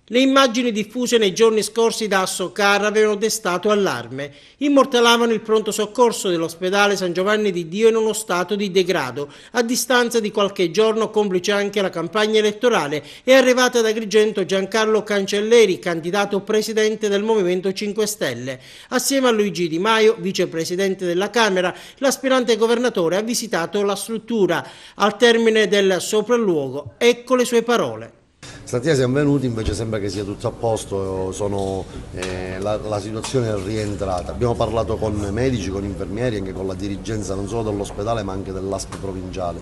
Le immagini diffuse nei giorni scorsi da Socarra avevano destato allarme. Immortalavano il pronto soccorso dell'ospedale San Giovanni di Dio in uno stato di degrado. A distanza di qualche giorno, complice anche la campagna elettorale, è arrivata ad Agrigento Giancarlo Cancelleri, candidato presidente del Movimento 5 Stelle. Assieme a Luigi Di Maio, vicepresidente della Camera, l'aspirante governatore ha visitato la struttura. Al termine del sopralluogo, ecco le sue parole. Stamattina siamo venuti, invece sembra che sia tutto a posto, la situazione è rientrata. Abbiamo parlato con medici, con infermieri, anche con la dirigenza non solo dell'ospedale ma anche dell'ASP provinciale.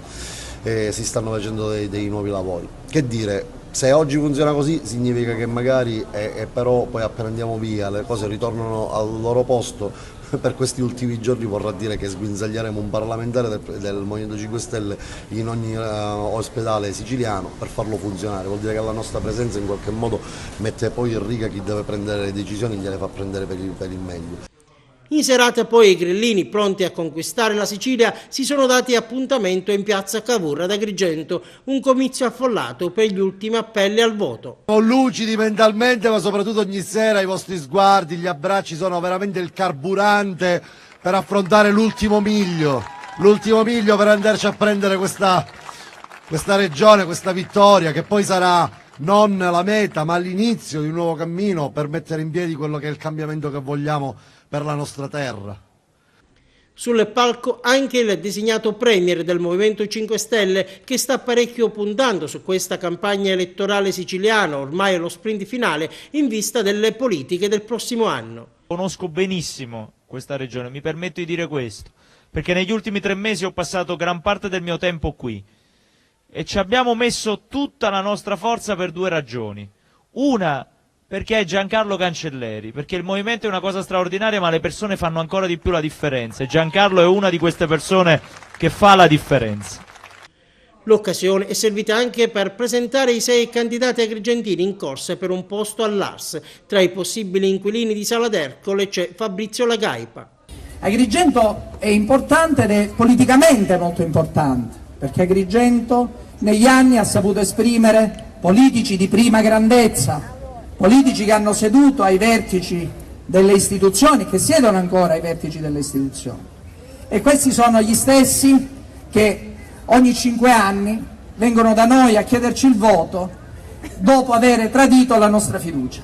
Si stanno facendo dei nuovi lavori. Che dire, se oggi funziona così significa che magari, però poi appena andiamo via le cose ritornano al loro posto. Per questi ultimi giorni vorrà dire che sguinzaglieremo un parlamentare del Movimento 5 Stelle in ogni ospedale siciliano per farlo funzionare. Vuol dire che la nostra presenza in qualche modo mette poi in riga chi deve prendere le decisioni, gliele fa prendere per il meglio. In serata poi i grillini, pronti a conquistare la Sicilia, si sono dati appuntamento in piazza Cavour ad Agrigento, un comizio affollato per gli ultimi appelli al voto. Lucidi mentalmente, ma soprattutto ogni sera i vostri sguardi, gli abbracci sono veramente il carburante per affrontare l'ultimo miglio per andarci a prendere questa regione, questa vittoria, che poi sarà non la meta ma l'inizio di un nuovo cammino per mettere in piedi quello che è il cambiamento che vogliamo per la nostra terra. Sul palco anche il designato premier del Movimento 5 Stelle, che sta parecchio puntando su questa campagna elettorale siciliana, ormai allo sprint finale, in vista delle politiche del prossimo anno. Conosco benissimo questa regione, mi permetto di dire questo, perché negli ultimi 3 mesi ho passato gran parte del mio tempo qui e ci abbiamo messo tutta la nostra forza per 2 ragioni. Una, perché è Giancarlo Cancelleri, perché il movimento è una cosa straordinaria ma le persone fanno ancora di più la differenza e Giancarlo è una di queste persone che fa la differenza. L'occasione è servita anche per presentare i 6 candidati agrigentini in corsa per un posto all'ARS. Tra i possibili inquilini di Sala d'Ercole c'è Fabrizio Lagaipa. Agrigento è importante ed è politicamente molto importante, perché Agrigento negli anni ha saputo esprimere politici di prima grandezza, politici che hanno seduto ai vertici delle istituzioni, che siedono ancora ai vertici delle istituzioni. E questi sono gli stessi che ogni 5 anni vengono da noi a chiederci il voto dopo aver tradito la nostra fiducia,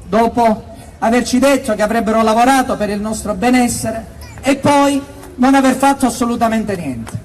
dopo averci detto che avrebbero lavorato per il nostro benessere e poi non aver fatto assolutamente niente.